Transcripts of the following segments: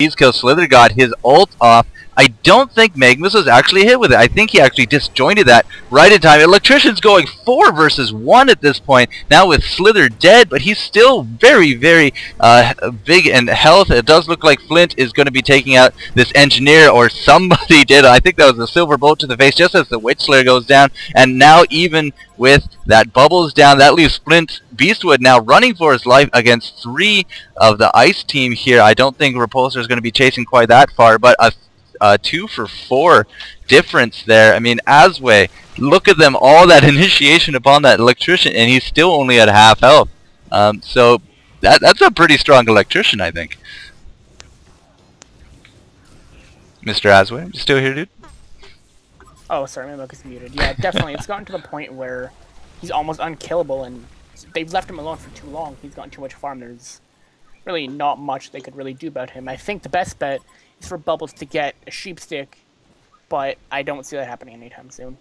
these kills. Slither got his ult off. I don't think Magnus was actually hit with it. I think he actually disjointed that right in time. Electrician's going 4 versus 1 at this point. Now with Slither dead, but he's still very, very big in health. It does look like Flint is going to be taking out this engineer, or somebody did. I think that was a silver bolt to the face just as the Witch Slayer goes down. And now even with that bubbles down, that leaves Flint Beastwood now running for his life against 3 of the Ice team here. I don't think Repulsor is going to be chasing quite that far, but a 2 for 4 difference there. I mean, Asway, look at them, all that initiation upon that electrician, and he's still only at half health. So that's a pretty strong electrician, I think. Mr. Asway, you still here, dude? Oh, sorry, my mic is muted. Yeah, definitely. It's gotten to the point where he's almost unkillable, and they've left him alone for too long. He's gotten too much farm. There's really not much they could really do about him. I think the best bet is for Bubbles to get a sheep stick, but I don't see that happening anytime soon.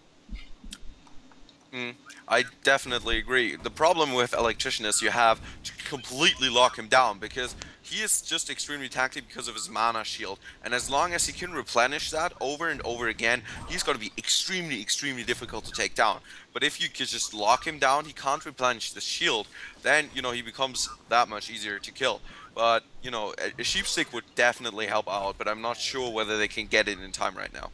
I definitely agree. The problem with Electrician is you have to completely lock him down, because he is just extremely tanky because of his mana shield, and as long as he can replenish that over and over again, he's going to be extremely, extremely difficult to take down. But if you could just lock him down, he can't replenish the shield, then, you know, he becomes that much easier to kill. But, you know, a sheep stick would definitely help out, but I'm not sure whether they can get it in time right now.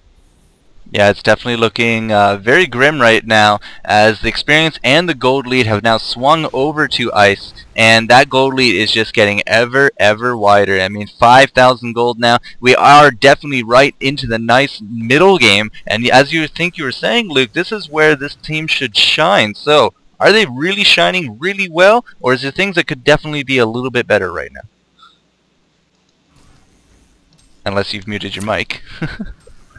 Yeah, it's definitely looking very grim right now, as the experience and the gold lead have now swung over to Ice, and that gold lead is just getting ever wider. I mean, 5,000 gold now. We are definitely right into the nice middle game, and as you were saying, Luke, this is where this team should shine. So, are they really shining really well, or is there things that could definitely be a little bit better right now? Unless you've muted your mic.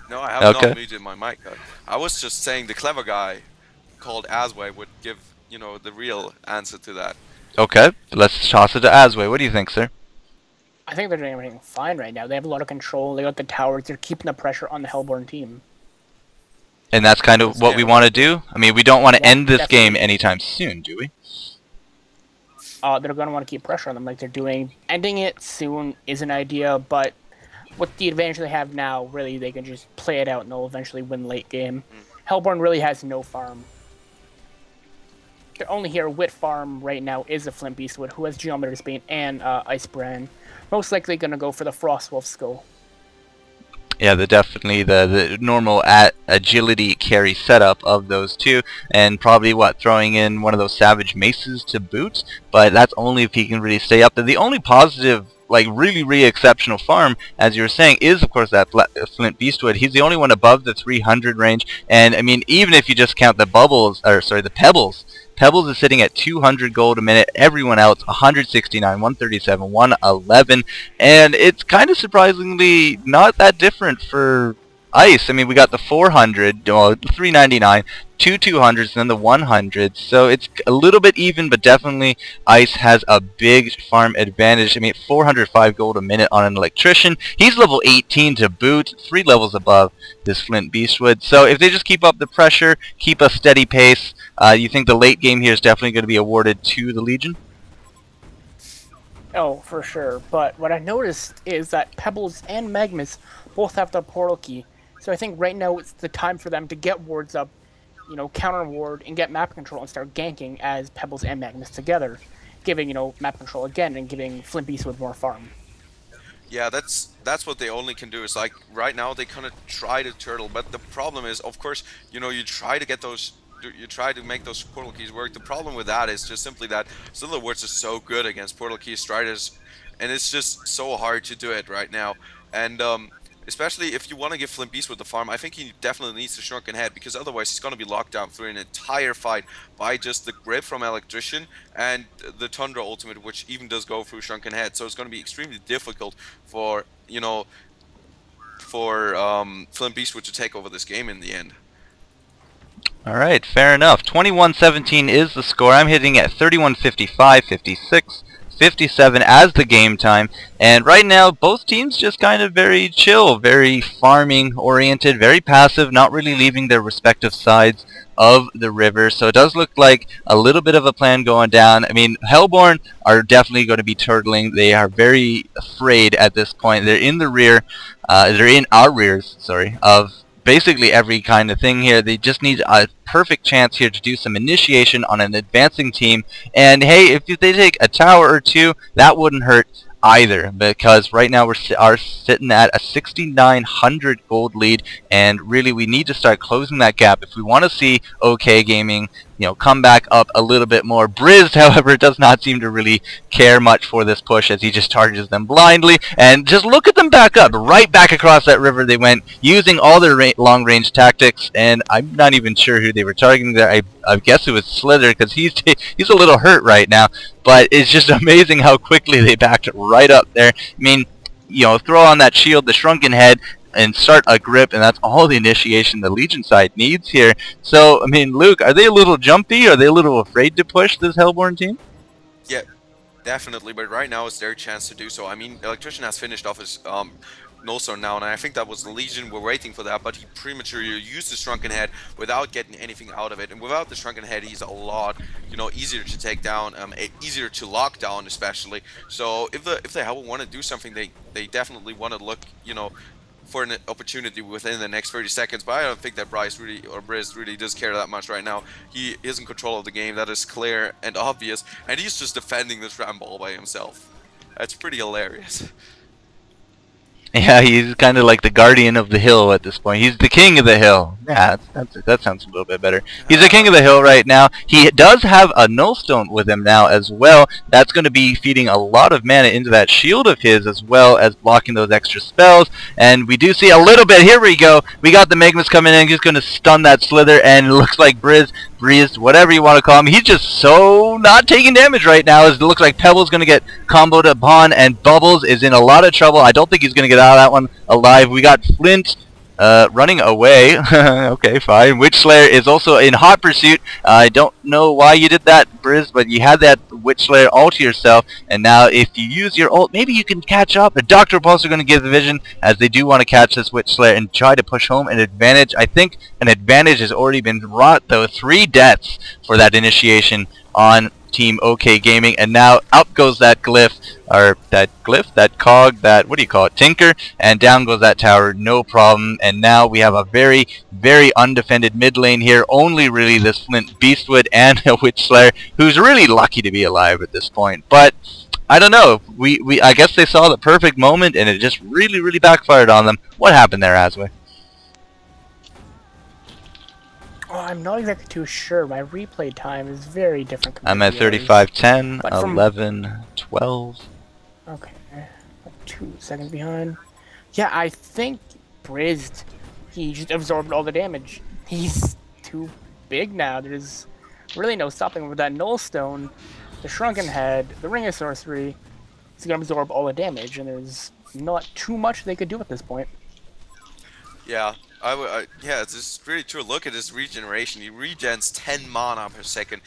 No, I have not muted my mic. I was just saying the clever guy called Asway would give, you know, the real answer to that. Okay, let's toss it to Asway. What do you think, sir? I think they're doing everything fine right now. They have a lot of control. They got the towers. They're keeping the pressure on the Hellborn team. And that's kind of what we want to do? I mean, we don't want to end this game anytime soon, do we? They're going to want to keep pressure on them like they're doing. Ending it soon is an idea, but with the advantage they have now, really, they can just play it out and they'll eventually win late game. Hellborn really has no farm. Their only hero with farm right now is a Flint Beastwood, who has Geometer's Bane and Ice Brand. Most likely going to go for the Frostwolf Skull. Yeah, definitely the normal agility carry setup of those two, and probably throwing in one of those Savage Maces to boot, but that's only if he can really stay up there. The only positive, like really exceptional farm, as you were saying, is of course that Flint Beastwood. He's the only one above the 300 range, and I mean, even if you just count the the Pebbles. Pebbles is sitting at 200 gold a minute. Everyone else 169, 137, 111, and it's kind of surprisingly not that different for Ice. I mean, we got the 400, 399, 200s, and then the 100. So it's a little bit even, but definitely Ice has a big farm advantage. I mean, 405 gold a minute on an electrician. He's level 18 to boot, 3 levels above this Flint Beastwood. So if they just keep up the pressure, keep a steady pace, you think the late game here is definitely going to be awarded to the Legion? Oh, for sure. But what I noticed is that Pebbles and Magnus both have the portal key. So I think right now it's the time for them to get wards up, you know, counter ward, and get map control and start ganking as Pebbles and Magnus together, giving, you know, map control again and giving Flint Beastwood more farm. Yeah, that's what they only can do. Is like right now they kind of try to turtle, but the problem is, of course, you know, you try to make those portal keys work. The problem with that is just simply that Slither wards are so good against portal key striders, and it's just so hard to do it right now. And especially if you want to give Flint Beastwood the farm, I think he definitely needs to Shrunken Head, because otherwise he's going to be locked down through an entire fight by just the grip from Electrician and the Tundra ultimate, which even does go through Shrunken Head. So it's going to be extremely difficult for, you know, for Flint Beastwood to take over this game in the end. Alright, fair enough. 21-17 is the score. I'm hitting at 31-55, 56, 57 as the game time. And right now, both teams just kind of very chill, very farming oriented, very passive, not really leaving their respective sides of the river. So it does look like a little bit of a plan going down. I mean, Hellborn are definitely going to be turtling. They are very afraid at this point. They're in the rear, they're in our rears, sorry, of basically every kind of thing here. They just need a perfect chance here to do some initiation on an advancing team. And hey, if they take a tower or two, that wouldn't hurt either, because right now are sitting at a 6,900 gold lead, and really we need to start closing that gap if we want to see OK Gaming, you know, come back up a little bit more. Briz, however, does not seem to really care much for this push, as he just charges them blindly, and just look at them back up, right back across that river they went, using all their long-range tactics. And I'm not even sure who they were targeting there. I guess it was Slither, because he's a little hurt right now, but it's just amazing how quickly they backed right up there. I mean, you know, throw on that shield, the Shrunken Head, and start a grip, and that's all the initiation the Legion side needs here. So, I mean, Luke, are they a little jumpy? Are they a little afraid to push this Hellborn team? Yeah, definitely, but right now it's their chance to do so. I mean, Electrician has finished off his Nullstone now, and I think that was the Legion were waiting for that, but he prematurely used the Shrunken Head without getting anything out of it. And without the Shrunken Head, he's a lot, you know, easier to take down, easier to lock down especially. So if they want to do something, they definitely want to look, you know, for an opportunity within the next 30 seconds, but I don't think that Briz really does care that much right now. He is in control of the game, that is clear and obvious, and he's just defending this Rambo all by himself. That's pretty hilarious. Yeah, he's kind of like the guardian of the hill at this point. He's the king of the hill. Yeah, that sounds a little bit better. He's the king of the hill right now. He does have a Nullstone with him now as well. That's going to be feeding a lot of mana into that shield of his, as well as blocking those extra spells. And we do see a little bit. Here we go. We got the Magmas coming in. He's going to stun that Slither, and it looks like Briz, whatever you want to call him, he's just so not taking damage right now. As it looks like Pebble's going to get comboed upon, and Bubbles is in a lot of trouble. I don't think he's going to get out of that one alive. We got Flint running away. Okay, fine. Witch Slayer is also in hot pursuit. I don't know why you did that, Briz, but you had that Witch Slayer all to yourself, and now if you use your ult, maybe you can catch up. The Dr. Pulse are going to give the vision, as they do want to catch this Witch Slayer and try to push home an advantage. I think an advantage has already been wrought, though. 3 deaths for that initiation on Team OK Gaming, and now out goes that glyph, or that cog, that, what do you call it, tinker, and down goes that tower, no problem. And now we have a very, very undefended mid lane here, only really this Flint Beastwood and a Witch Slayer, who's really lucky to be alive at this point. But I don't know, I guess they saw the perfect moment, and it just really, really backfired on them. What happened there, Asway? Oh, I'm not exactly too sure. My replay time is very different. I'm at 35:10, 11:12. Okay, 2 seconds behind. Yeah, I think Briz, he just absorbed all the damage. He's too big now. There's really no stopping with that Nullstone, the Shrunken Head, the Ring of Sorcery. He's gonna absorb all the damage, and there's not too much they could do at this point. Yeah. Yeah, it's just really true. Look at his regeneration. He regens 10 mana per second.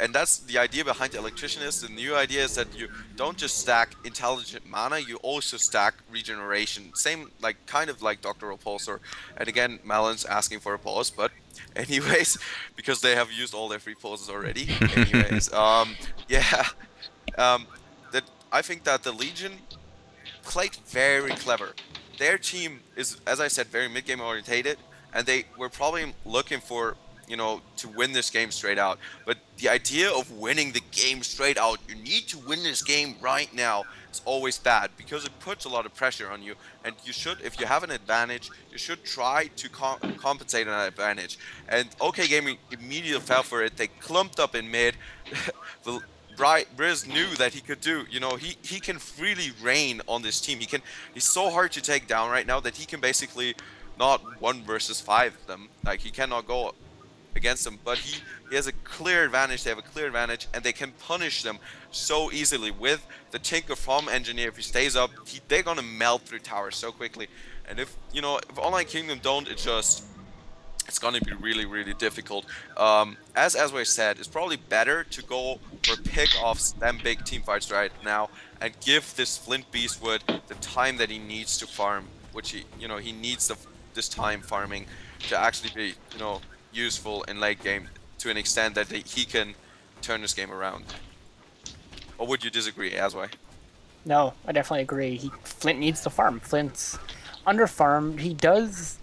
And that's the idea behind the Electrician. The new idea is that you don't just stack intelligent mana, you also stack regeneration. Same, like, kind of like Dr. Repulsor. And again, Malon's asking for a pause, but anyways, because they have used all their free pauses already. Anyways, yeah. I think that the Legion played very clever. Their team is, as I said, very mid-game orientated, and they were probably looking for, you know, to win this game straight out. But the idea of winning the game straight out, you need to win this game right now, is always bad, because it puts a lot of pressure on you. And you should, if you have an advantage, you should try to compensate on that advantage. And OK Gaming immediately fell for it. They clumped up in mid. Briz knew that he could do, you know, he can freely reign on this team. He's so hard to take down right now that he can basically not 1 versus 5 them. Like, he cannot go against them, but he has a clear advantage. They have a clear advantage, and they can punish them so easily with the Tinker from Engineer. If he stays up, they're gonna melt through towers so quickly. And if, you know, if Online Kingdom don't adjust, it's gonna be really, really difficult. As Asway said, it's probably better to go for pick-offs than big team fights right now, and give this Flint Beastwood the time that he needs to farm, which he needs this time farming to actually be, useful in late game to an extent that he can turn this game around. Or would you disagree, Asway? No, I definitely agree. Flint needs to farm. Flint's under-farmed. He does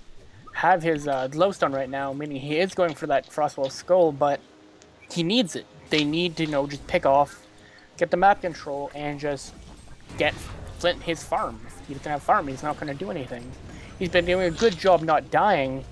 have his glowstone right now, meaning he is going for that Frostwell Skull, but he needs it. They need to, just pick off, get the map control, and just get Flint his farm. If he doesn't have farm, he's not going to do anything. He's been doing a good job not dying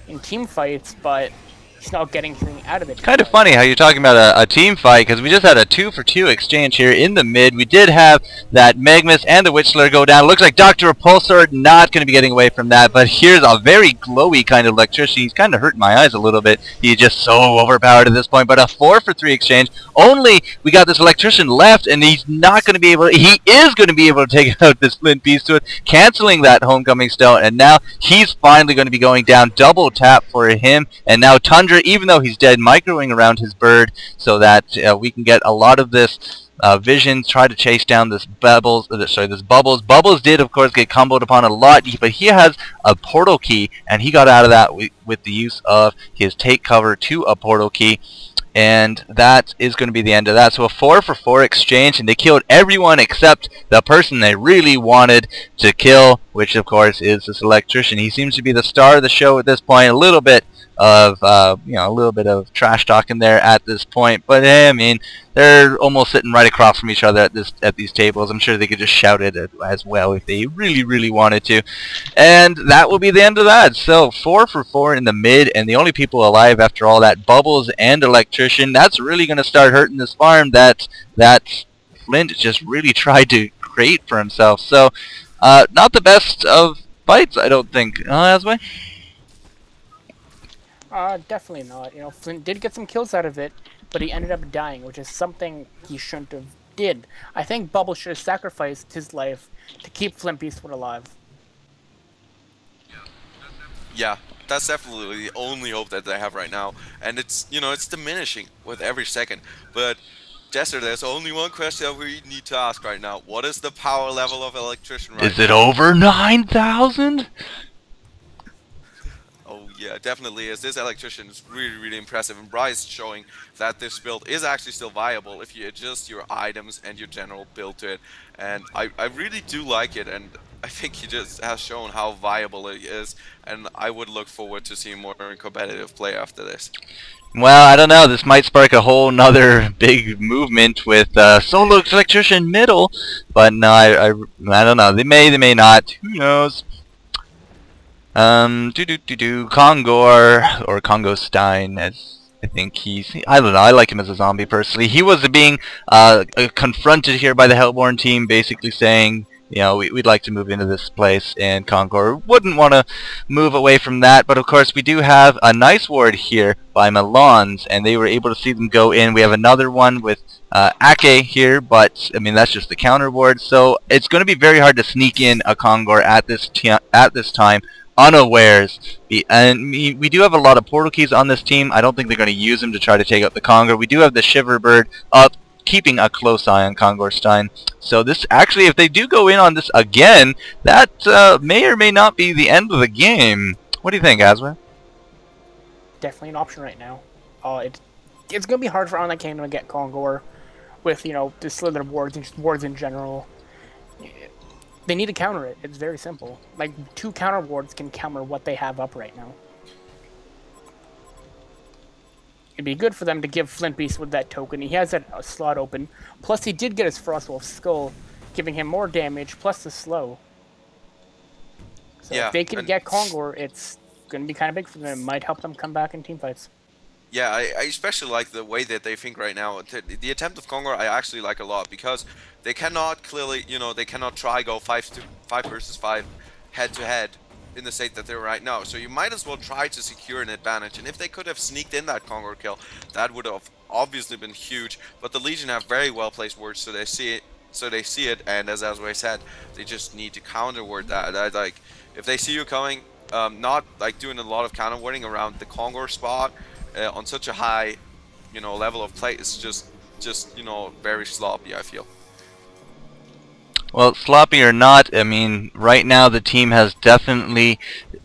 in team fights, but he's not getting anything out of it. Kind of funny how you're talking about a team fight, because we just had a 2-for-2 exchange here in the mid. We did have that Magnus and the Witchler go down. Looks like Dr. Repulsor not going to be getting away from that, but here's a very glowy kind of electricity. He's kind of hurting my eyes a little bit. He's just so overpowered at this point, but a 4-for-3 exchange. Only we got this electrician left, and he's not going to be able to, he is going to be able to take out this Flint Beastwood, canceling that homecoming stone, and now he's finally going to be going down. Double tap for him, and now Tundra, even though he's dead, microing around his bird so that we can get a lot of this vision, try to chase down this Bubbles. Bubbles did, of course, get comboed upon a lot, but he has a portal key, and he got out of that with the use of his take cover to a portal key. And that is going to be the end of that. So a 4-for-4 exchange, and they killed everyone except the person they really wanted to kill, which of course is this electrician. He seems to be the star of the show at this point. A little bit of a little bit of trash talking there at this point, but I mean, they're almost sitting right across from each other at these tables. I'm sure they could just shout it as well if they really wanted to, and that will be the end of that. So 4-for-4 in the mid, and the only people alive after all that, Bubbles and Electrician. That's really going to start hurting this farm that Flint just really tried to create for himself. So not the best of fights, I don't think. Asway? Definitely not. Flint did get some kills out of it, but he ended up dying, which is something he shouldn't have did. I think Bubble should have sacrificed his life to keep Flint Beastwood alive. Yeah, that's definitely the only hope that they have right now, and it's it's diminishing with every second. But Jester, there's only one question that we need to ask right now: what is the power level of Electrician right now? Is it over 9,000? Oh yeah, definitely is. This Electrician is really impressive, and Bryce showing that this build is actually still viable if you adjust your items and your general build to it. And I really do like it, and I think he just has shown how viable it is, and I would look forward to seeing more competitive play after this. Well, I don't know. This might spark a whole nother big movement with solo Electrician middle, but no, I don't know. They may not. Who knows? Kongor, or Congo Stein, as I think I don't know, I like him as a zombie personally. He was being confronted here by the Hellborn team, basically saying, we'd like to move into this place, and Kongor wouldn't want to move away from that. But of course, we do have a nice ward here by Milan's, and they were able to see them go in. We have another one with Ake here, but I mean, that's just the counter ward, so it's going to be very hard to sneak in a Kongor at this time unawares. And we do have a lot of portal keys on this team. I don't think they're going to use them to try to take out the Kongor. We do have the Shiver Bird up, keeping a close eye on Kongor Stein. So this actually, if they do go in on this again, that may or may not be the end of the game. What do you think, Asway? Definitely an option right now. It's going to be hard for Online Kingdom to get Kongor with, the Slither wards and just wards in general. They need to counter it. It's very simple. Like, 2 counter wards can counter what they have up right now. It'd be good for them to give Flint Beastwood that token. He has that slot open. Plus, he did get his Frostwolf Skull, giving him more damage, plus the slow. So yeah, if they can get Kongor, it's going to be kind of big for them. It might help them come back in teamfights. Yeah, I especially like the way that they think right now. The attempt of Kongor I actually like a lot, because they cannot clearly, they cannot try go 5 versus 5 head to head in the state that they're right now. So you might as well try to secure an advantage. And if they could have sneaked in that Kongor kill, that would have obviously been huge. But the Legion have very well placed wards, so they see it. And as Asway said, they just need to counter ward that. Like, if they see you coming, not like doing a lot of cannon warding around the Kongor spot on such a high, you know, level of play is just you know, very sloppy, I feel. Well, sloppy or not, I mean, right now the team has definitely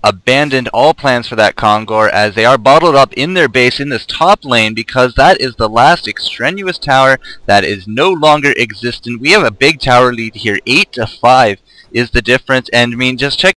abandoned all plans for that Kongor, as they are bottled up in their base in this top lane, because that is the last extraneous tower that is no longer existent. We have a big tower lead here, 8-5 is the difference, and I mean, just check